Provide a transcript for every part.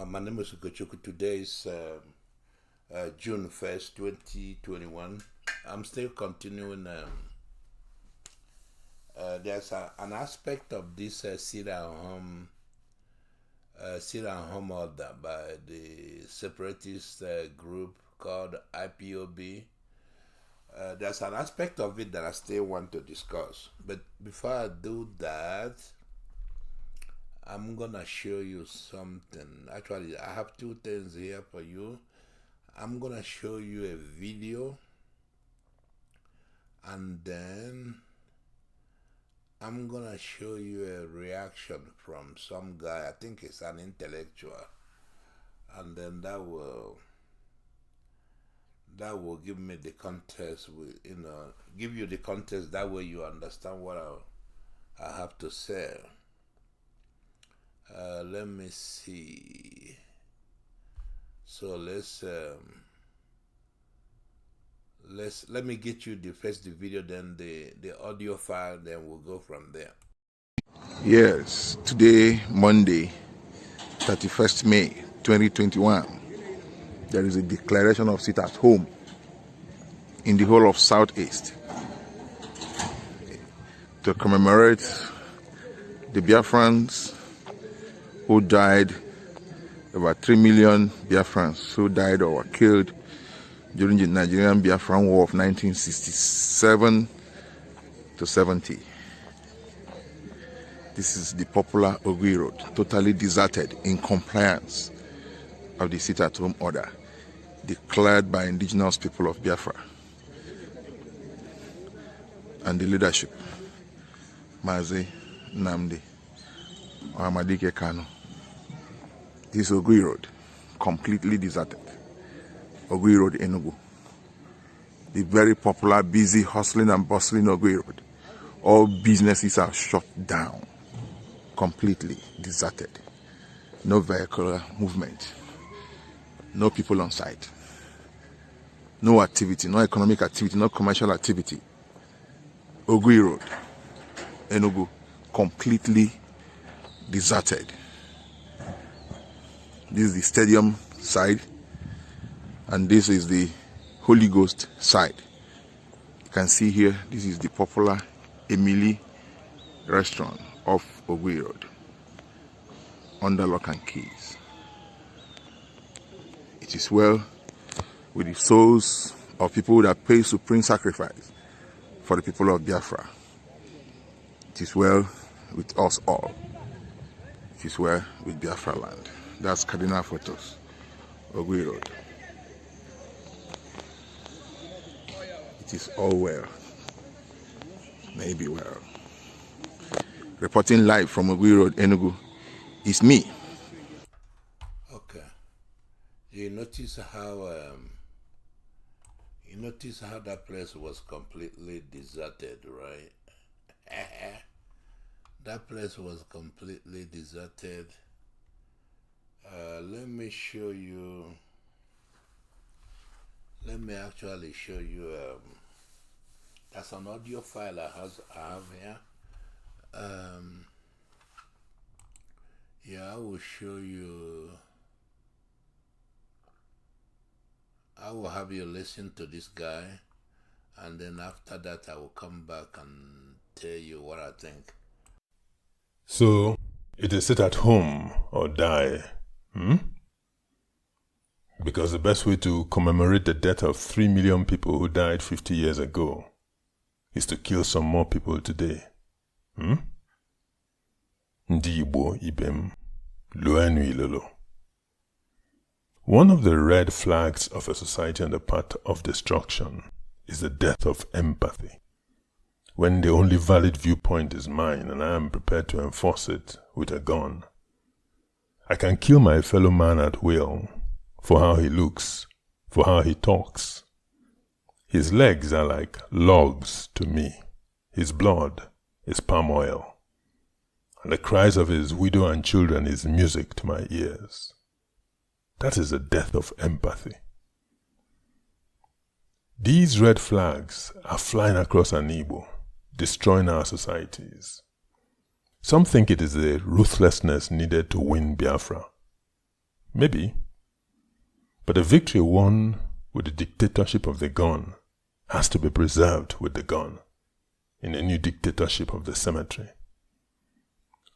My name is Ugochukwu. Today is June 1st, 2021. I'm still continuing. There's an aspect of this sit at home order by the separatist group called IPOB. There's an aspect of it that I still want to discuss. But before I do that, I'm gonna show you something. Actually, I have two things here for you. I'm gonna show you a video, and then I'm gonna show you a reaction from some guy. I think it's an intellectual, and then that will give me the context. Give you the context. That way you understand what I have to say. Let me see. So let me get you the video, then the audio file, then we'll go from there. Yes, today, Monday, 31st May 2021, there is a declaration of sit at home in the whole of Southeast to commemorate the Biafrans who died, over 3 million Biafrans who died or were killed during the Nigerian Biafran War of 1967 to 70. This is the popular Ogui Road, totally deserted in compliance of the sit-at-home order declared by indigenous people of Biafra and the leadership, Mazi Nnamdi Amadike Kanu. This Ogui Road, completely deserted. Ogui Road, Enugu. The very popular, busy, hustling and bustling Ogui Road. All businesses are shut down. Completely deserted. No vehicular movement. No people on site. No activity, no economic activity, no commercial activity. Ogui Road, Enugu, completely deserted. This is the stadium side, and this is the Holy Ghost side. You can see here, this is the popular Emily restaurant off Ogui Road, under lock and keys. It is well with the souls of people that pay supreme sacrifice for the people of Biafra. It is well with us all. It is well with Biafra land. That's Cardinal Photos, Ogui Road. It is all well. Maybe well. Reporting live from Ogui Road, Enugu, is me. Okay. You notice how that place was completely deserted, right? That place was completely deserted. Let me show you. Let me actually show you. That's an audio file I have here. Yeah, I will show you. I will have you listen to this guy, and then after that I will come back and tell you what I think. So, it is sit at home or die. Because the best way to commemorate the death of 3 million people who died 50 years ago is to kill some more people today. Ndi Igbo ibem, luenu ilolo. One of the red flags of a society on the path of destruction is the death of empathy. When the only valid viewpoint is mine and I am prepared to enforce it with a gun. I can kill my fellow man at will for how he looks, for how he talks. His legs are like logs to me. His blood is palm oil. And the cries of his widow and children is music to my ears. That is the death of empathy. These red flags are flying across an Igbo, destroying our societies. Some think it is the ruthlessness needed to win Biafra. Maybe. But a victory won with the dictatorship of the gun has to be preserved with the gun in a new dictatorship of the cemetery.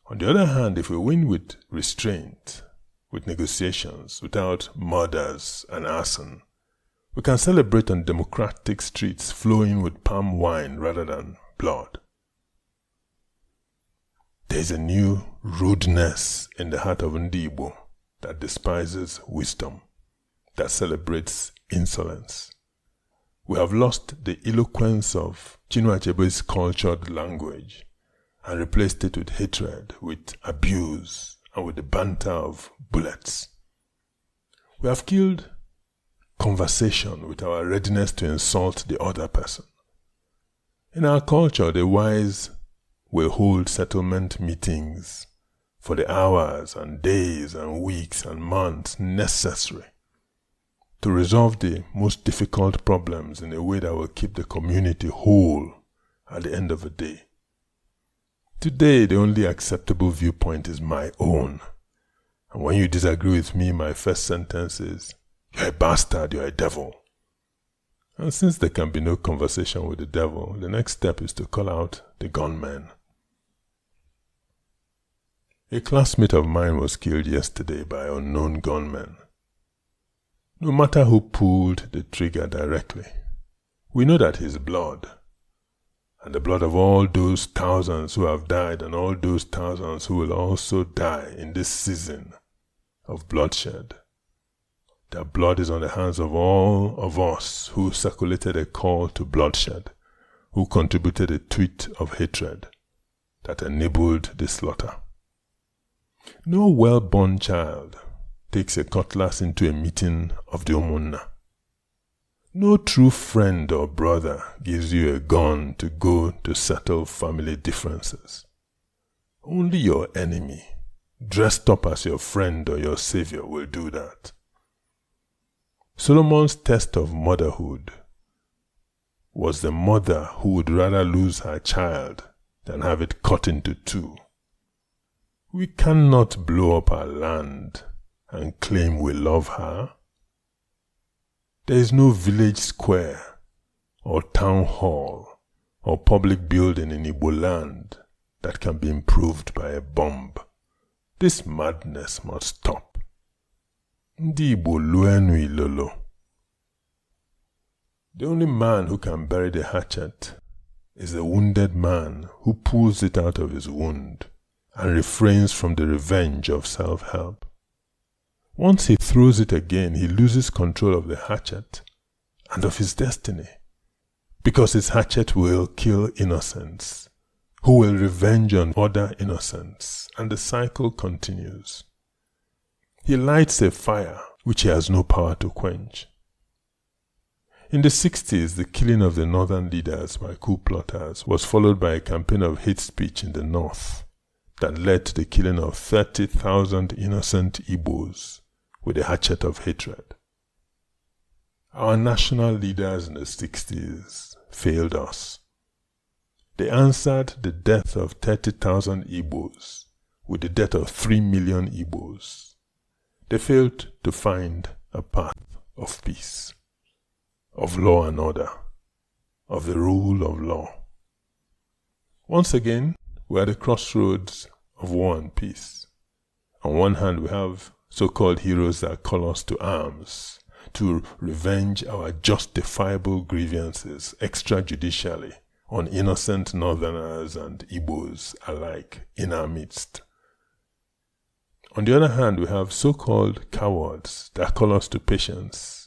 On the other hand, if we win with restraint, with negotiations, without murders and arson, we can celebrate on democratic streets flowing with palm wine rather than blood. There is a new rudeness in the heart of Ndi Igbo that despises wisdom, that celebrates insolence. We have lost the eloquence of Chinua Achebe's cultured language and replaced it with hatred, with abuse, and with the banter of bullets. We have killed conversation with our readiness to insult the other person. In our culture, the wise will hold settlement meetings for the hours and days and weeks and months necessary to resolve the most difficult problems in a way that will keep the community whole at the end of the day. Today, the only acceptable viewpoint is my own. And when you disagree with me, my first sentence is, "You're a bastard, you're a devil." And since there can be no conversation with the devil, the next step is to call out the gunman. A classmate of mine was killed yesterday by unknown gunmen. No matter who pulled the trigger directly, we know that his blood, and the blood of all those thousands who have died and all those thousands who will also die in this season of bloodshed, their blood is on the hands of all of us who circulated a call to bloodshed, who contributed a tweet of hatred that enabled the slaughter. No well-born child takes a cutlass into a meeting of the Umunna. No true friend or brother gives you a gun to go to settle family differences. Only your enemy, dressed up as your friend or your savior, will do that. Solomon's test of motherhood was the mother who would rather lose her child than have it cut into two. We cannot blow up our land and claim we love her. There is no village square or town hall or public building in Igbo land that can be improved by a bomb. This madness must stop. Ndi Igbo luenu ilolo. The only man who can bury the hatchet is the wounded man who pulls it out of his wound and refrains from the revenge of self-help. Once he throws it again, he loses control of the hatchet and of his destiny, because his hatchet will kill innocents, who will revenge on other innocents, and the cycle continues. He lights a fire which he has no power to quench. In the 60s, the killing of the northern leaders by coup plotters was followed by a campaign of hate speech in the north that led to the killing of 30,000 innocent Igbos with a hatchet of hatred. Our national leaders in the 60s failed us. They answered the death of 30,000 Igbos with the death of 3 million Igbos. They failed to find a path of peace, of law and order, of the rule of law. Once again, we're at the crossroads of war and peace. On one hand, we have so-called heroes that call us to arms, to revenge our justifiable grievances extrajudicially on innocent northerners and Igbos alike in our midst. On the other hand, we have so-called cowards that call us to patience,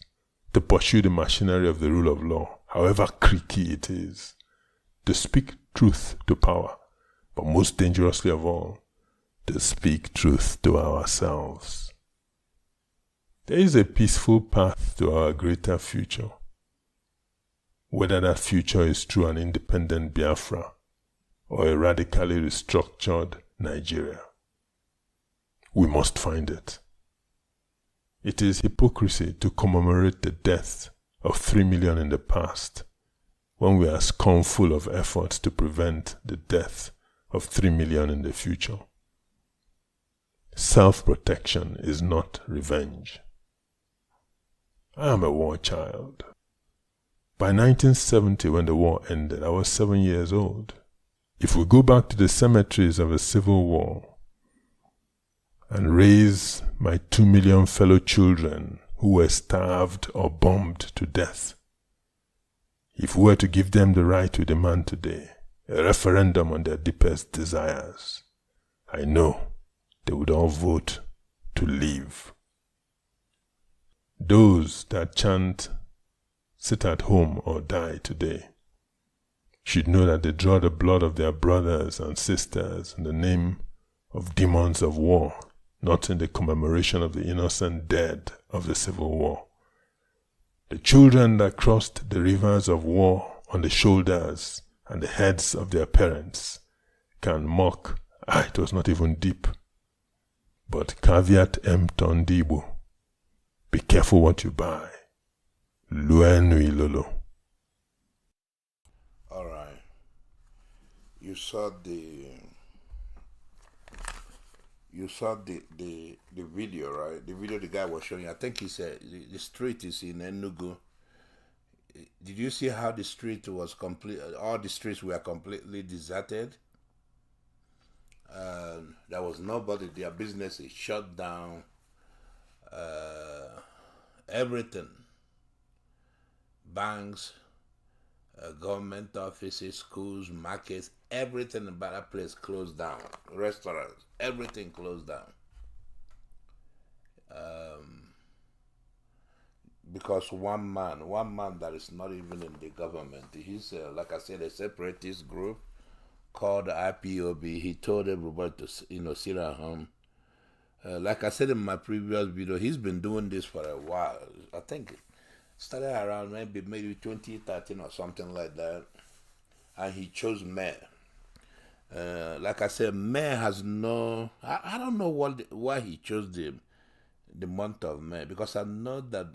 to pursue the machinery of the rule of law, however creaky it is, to speak truth to power, but most dangerously of all, to speak truth to ourselves. There is a peaceful path to our greater future. Whether that future is through an independent Biafra or a radically restructured Nigeria, we must find it. It is hypocrisy to commemorate the death of 3 million in the past when we are scornful of efforts to prevent the death of 3 million in the future. Self-protection is not revenge. I am a war child. By 1970, when the war ended, I was 7 years old. If we go back to the cemeteries of a civil war and raise my 2 million fellow children who were starved or bombed to death, if we were to give them the right to demand today, a referendum on their deepest desires, I know they would all vote to leave. Those that chant, sit at home or die today, should know that they draw the blood of their brothers and sisters in the name of demons of war, not in the commemoration of the innocent dead of the Civil War. The children that crossed the rivers of war on the shoulders and the heads of their parents can mock, it was not even deep. But caveat emptor dibo. Be careful what you buy. Luenui lolo. All right. You saw the video, right? The video the guy was showing. I think he said the street is in Enugu. Did you see how the street was complete? All the streets were completely deserted. There was nobody. Their business is shut down. Everything. Banks, government offices, schools, markets, everything about that place closed down. Restaurants, everything closed down. Because one man that is not even in the government, he's like I said, a separatist group called IPOB. He told everybody to sit at home. Like I said in my previous video, he's been doing this for a while. I think it started around maybe 2013 or something like that. And he chose May. Like I said, May has no... I don't know why he chose the month of May. Because I know that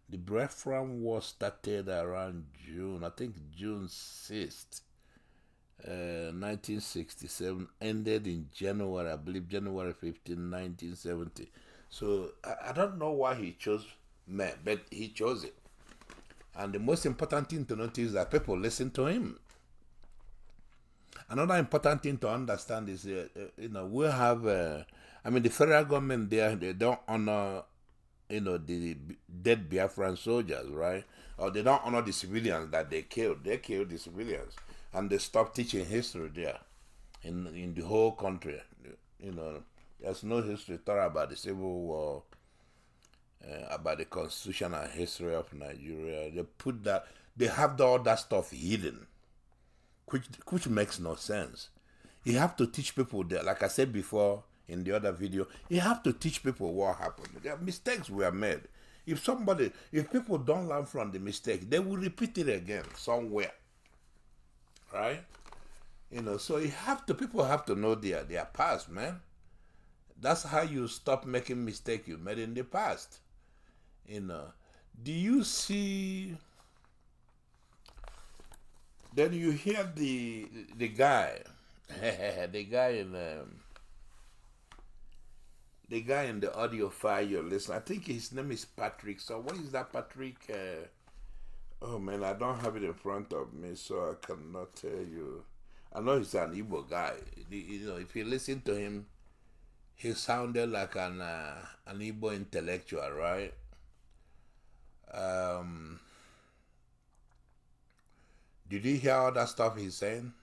the Biafran War started around June. I think June 6th. 1967, ended in January, I believe January 15, 1970. So I don't know why he chose May, but he chose it. And the most important thing to notice is that people listen to him. Another important thing to understand is, we have, the federal government there, they don't honor, the dead Biafran soldiers, right? Or they don't honor the civilians that they killed. They killed the civilians. And they stopped teaching history there in the whole country. There's no history taught about the Civil War, about the constitutional history of Nigeria. They have all that stuff hidden, which makes no sense. You have to teach people that, like I said before in the other video, you have to teach people what happened. Their mistakes were made. If people don't learn from the mistake, they will repeat it again somewhere. Right? So people have to know their past, man. That's how you stop making mistakes you made in the past. Do you see? Then you hear the guy, the guy in the audio file you're listening. I think his name is Patrick. So what is that, Patrick? Oh man, I don't have it in front of me, so I cannot tell you. I know he's an Igbo guy. If you listen to him, he sounded like an Igbo intellectual, right? Did you hear all that stuff he's saying?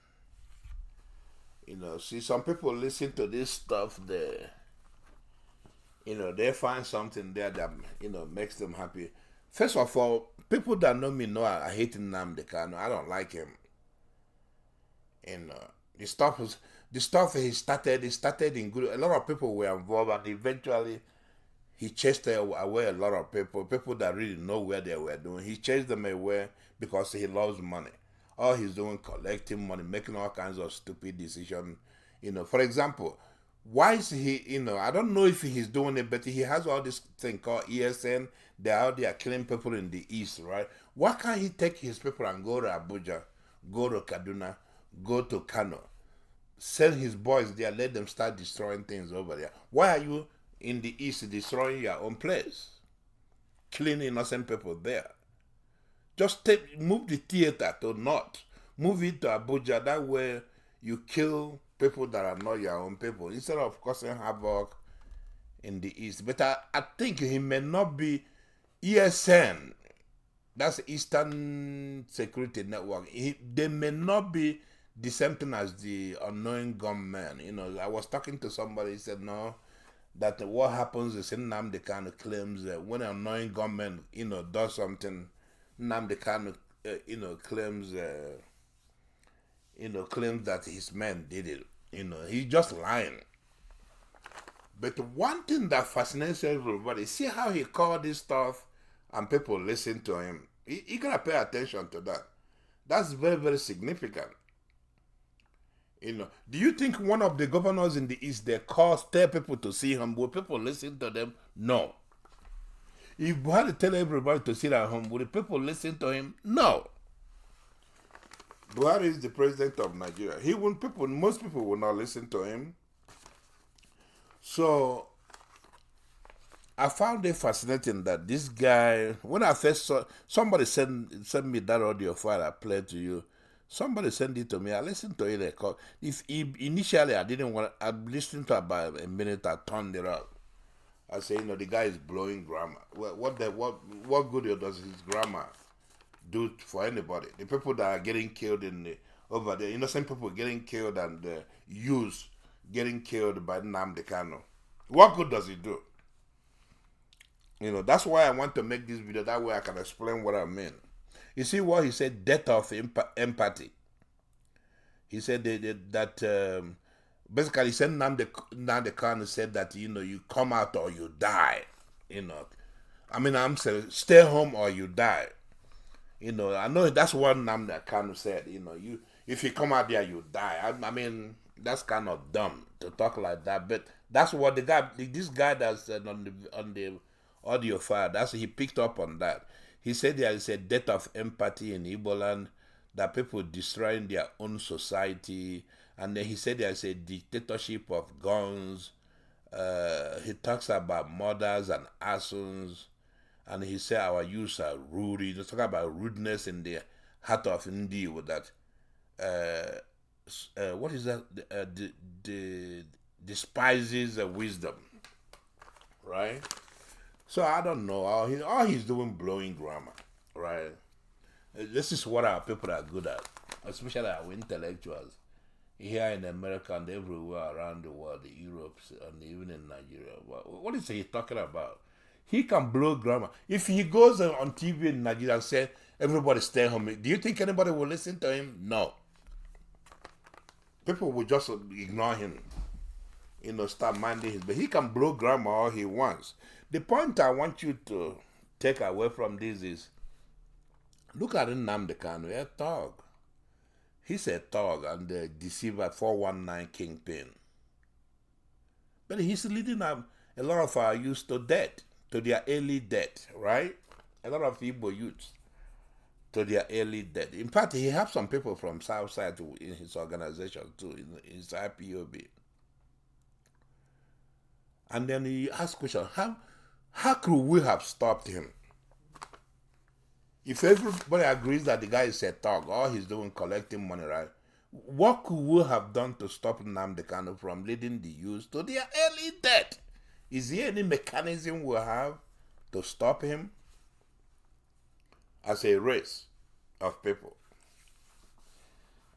See, some people listen to this stuff, they find something there that, makes them happy. First of all, people that know me know I hate Nnamdi Kanu. I don't like him. The stuff he started in good. A lot of people were involved, and eventually he chased away a lot of people that really know where they were doing. He chased them away because he loves money. All he's doing, collecting money, making all kinds of stupid decisions. For example, why is he, I don't know if he's doing it, but he has all this thing called ESN. They're out there killing people in the East, right? Why can't he take his people and go to Abuja, go to Kaduna, go to Kano, send his boys there, let them start destroying things over there. Why are you in the east destroying your own place? Killing innocent people there. Just move the theater to north. Move it to Abuja. That way you kill people that are not your own people instead of causing havoc in the east. But I think he may not be ESN. That's Eastern Security Network. They may not be the same thing as the unknowing gunmen. I was talking to somebody, he said, no, that what happens is Nnamdi Kanu claims that when an annoying gunman, does something, Nnamdi Kanu, claims, claims that his men did it. He's just lying. But one thing that fascinates everybody, see how he called this stuff and people listen to him. You gotta pay attention to that. That's very, very significant. Do you think one of the governors in the East, they tell people to see him? Will people listen to them? No. If Buhari tell everybody to sit at home, will the people listen to him? No. Buhari is the president of Nigeria. Most people will not listen to him. So I found it fascinating that this guy, when I first saw, somebody sent me that audio file I played to you. Somebody sent it to me. I listened to it. Initially, I didn't want. I listened to about a minute. I turned it up. I say, the guy is blowing grammar. What good does his grammar do for anybody? The people that are getting killed over there, innocent people getting killed and youths getting killed by Nnamdi Kanu. What good does it do? That's why I want to make this video. That way I can explain what I mean. You see what he said, death of empathy. He said that basically he said Nnamdi Kanu said that, you come out or you die. I'm saying stay home or you die. I know that's what Nnamdi Kanu said. If you come out there, you die. I mean, that's kind of dumb to talk like that. But that's what this guy that said on the audio file, he picked up on that. He said there is a death of empathy in Igbo land, that people destroying their own society. And then he said there is a dictatorship of guns. He talks about murders and assassins. And he said our youths are rude. He talks about rudeness in the heart of India with that. What is that? Despises wisdom. Right? So I don't know. All he's doing blowing grammar, right? This is what our people are good at, especially our intellectuals here in America and everywhere around the world, Europe and even in Nigeria. What is he talking about? He can blow grammar. If he goes on TV in Nigeria and says, everybody stay home, do you think anybody will listen to him? No. People will just ignore him, start minding his, but he can blow grammar all he wants. The point I want you to take away from this is, look at Nnamdi Kanu, a thug. He's a thug and the deceiver 419 kingpin. But he's leading a lot of our youth to death, to their early death, right? A lot of Igbo youths to their early death. In fact, he has some people from Southside in his organization too, in his IPOB. And then he asked question, how could we have stopped him? If everybody agrees that the guy is a thug, all he's doing collecting money, right? What could we have done to stop Nnamdi Kanu from leading the youth to their early death? Is there any mechanism we have to stop him? As a race of people,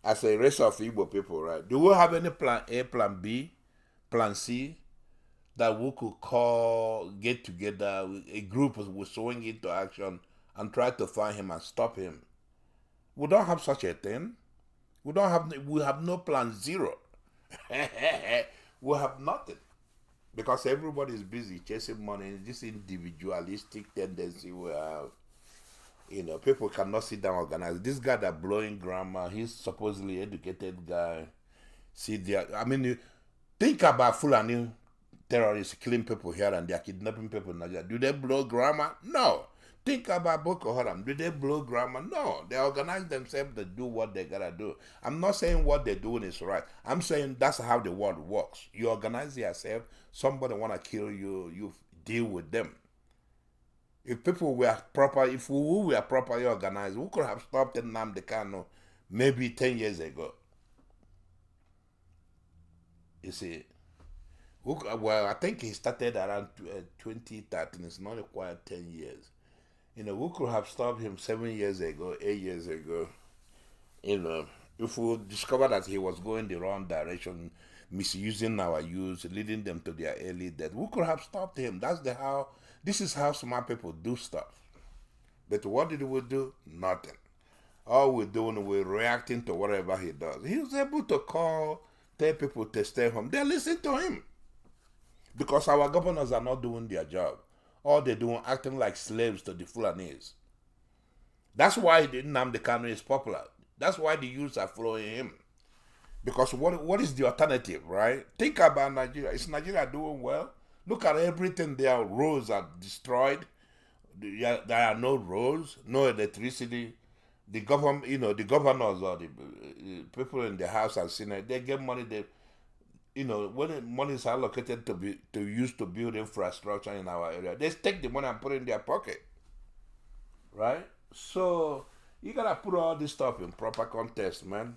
as a race of Igbo people, right? Do we have any plan A, plan B, plan C that we could get together, a group will swing into action and try to find him and stop him? We don't have such a thing. We have no plan zero. We have nothing. Because everybody is busy chasing money, this individualistic tendency we have. People cannot sit down and organize. This guy that blowing grammar, he's supposedly educated guy. Think about Fulani terrorists killing people here and they're kidnapping people in Nigeria. Do they blow grammar? No. Think about Boko Haram. Did they blow grammar? No. They organize themselves to do what they gotta do. I'm not saying what they're doing is right. I'm saying that's how the world works. You organize yourself. Somebody wanna kill you. You deal with them. If people were proper, if we were properly organized, we could have stopped Nnamdi Kanu maybe 10 years ago. You see, well, I think he started around 2013. It's not quite 10 years. You know, we could have stopped him 7 years ago, 8 years ago. You know, if we discovered that he was going the wrong direction, misusing our youth, leading them to their early death, we could have stopped him. This is how smart people do stuff. But what did we do? Nothing. All we're doing, we're reacting to whatever he does. He was able to tell people to stay home. They listen to him. Because our governors are not doing their job. All they're doing, acting like slaves to the Fulanese. That's why Nnamdi Kanu is popular. That's why the youths are following him. Because what is the alternative, right? Think about Nigeria. Is Nigeria doing well? Look at everything. Their roads are destroyed. There are no roads, no electricity. The government, the governors or the people in the House and Senate, they get money. When money is allocated to use to build infrastructure in our area, they take the money and put it in their pocket, right? So you gotta put all this stuff in proper context, man.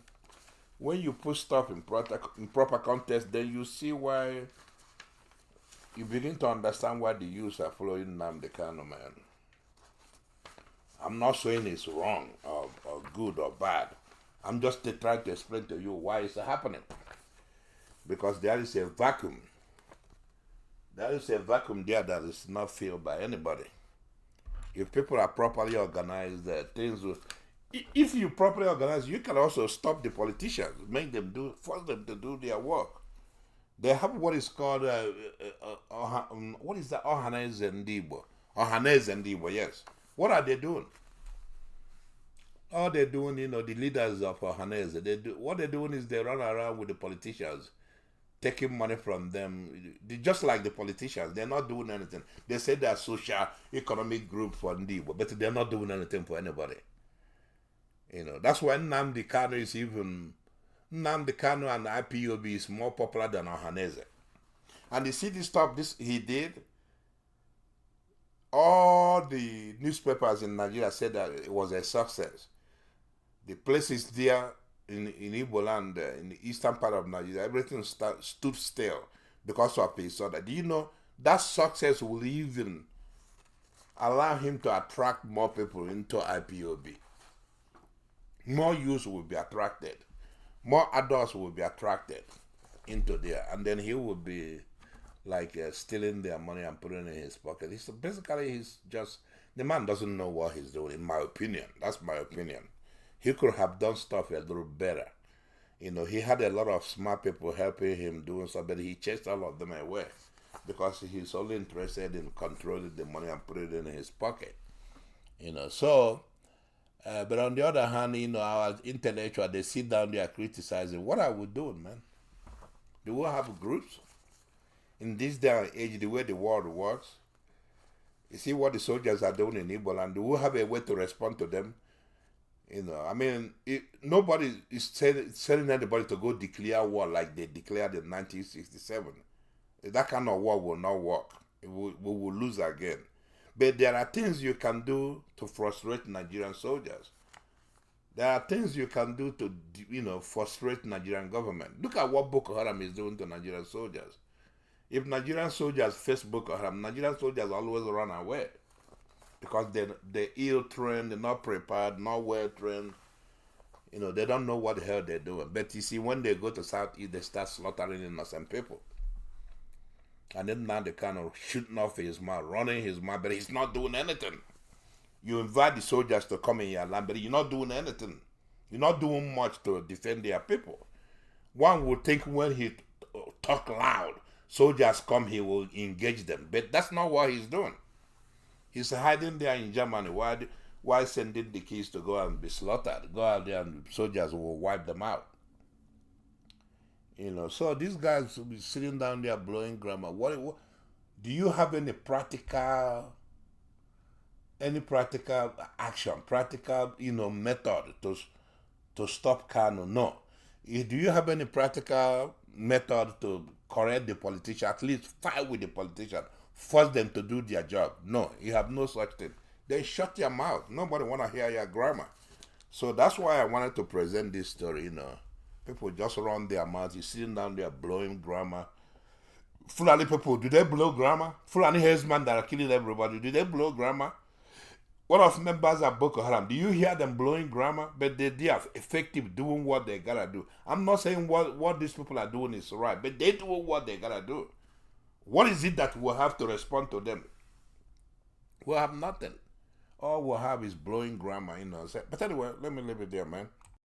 When you put stuff in proper context, then you see why. You begin to understand why the youths are following Nnamdi Kanu, man. I'm not saying it's wrong or good or bad. I'm just trying to explain to you why it's happening. Because there is a vacuum. There is a vacuum there that is not filled by anybody. If people are properly organized, things will. If you properly organize, you can also stop the politicians, force them to do their work. They have what is called what is that? Ohaneze Ndibo, yes. What are they doing? All they're doing, the leaders of Ohaneze, what they're doing is they run around with the politicians, taking money from them. Just like the politicians, they're not doing anything. They say they're social economic group for Ndibo, but they're not doing anything for anybody. That's why Nnamdi Kanu and IPOB is more popular than Ohaneze. And you see this stuff he did, all the newspapers in Nigeria said that it was a success. The places there in Igbo land, in the eastern part of Nigeria, everything stood still because of his order. Do you know that success will even allow him to attract more people into IPOB? More youth will be attracted. More adults will be attracted into there. And then he will be like stealing their money and putting it in his pocket. The man doesn't know what he's doing, in my opinion. That's my opinion. He could have done stuff a little better. He had a lot of smart people helping him doing stuff, but he chased all of them away because he's only interested in controlling the money and putting it in his pocket. But on the other hand, our intellectuals, they sit down there criticizing. What are we doing, man? Do we have groups? In this day and age, the way the world works, you see what the soldiers are doing in Igbo land. Do we have a way to respond to them? Nobody is telling anybody to go declare war like they declared in 1967. That kind of war will not work. We will lose again. But there are things you can do to frustrate Nigerian soldiers. There are things you can do to, frustrate Nigerian government. Look at what Boko Haram is doing to Nigerian soldiers. If Nigerian soldiers face Boko Haram, Nigerian soldiers always run away because they're ill-trained, they're not prepared, not well-trained. They don't know what the hell they're doing. But you see, when they go to Southeast, they start slaughtering innocent people. And then now they kind of shooting off his mouth, running his mouth, but he's not doing anything. You invite the soldiers to come in your land, but you're not doing anything. You're not doing much to defend their people. One would think when he talk loud, soldiers come, he will engage them. But that's not what he's doing. He's hiding there in Germany. Why sending the kids to go and be slaughtered? Go out there and soldiers will wipe them out. So these guys will be sitting down there blowing grammar. What do you have any practical any practical action, practical, method to stop Kanu. No. Do you have any practical method to correct the politician, at least fight with the politician, force them to do their job? No, you have no such thing. They shut your mouth. Nobody want to hear your grammar. So that's why I wanted to present this story. People just run their mouths. You're sitting down there blowing grammar. Fulani people, do they blow grammar? Fulani herdsmen that are killing everybody, do they blow grammar? One of members of Boko Haram, do you hear them blowing grammar? But they are effective doing what they gotta do. I'm not saying what these people are doing is right, but they do what they gotta do. What is it that we'll have to respond to them? We'll have nothing. All we'll have is blowing grammar, But anyway, let me leave it there, man.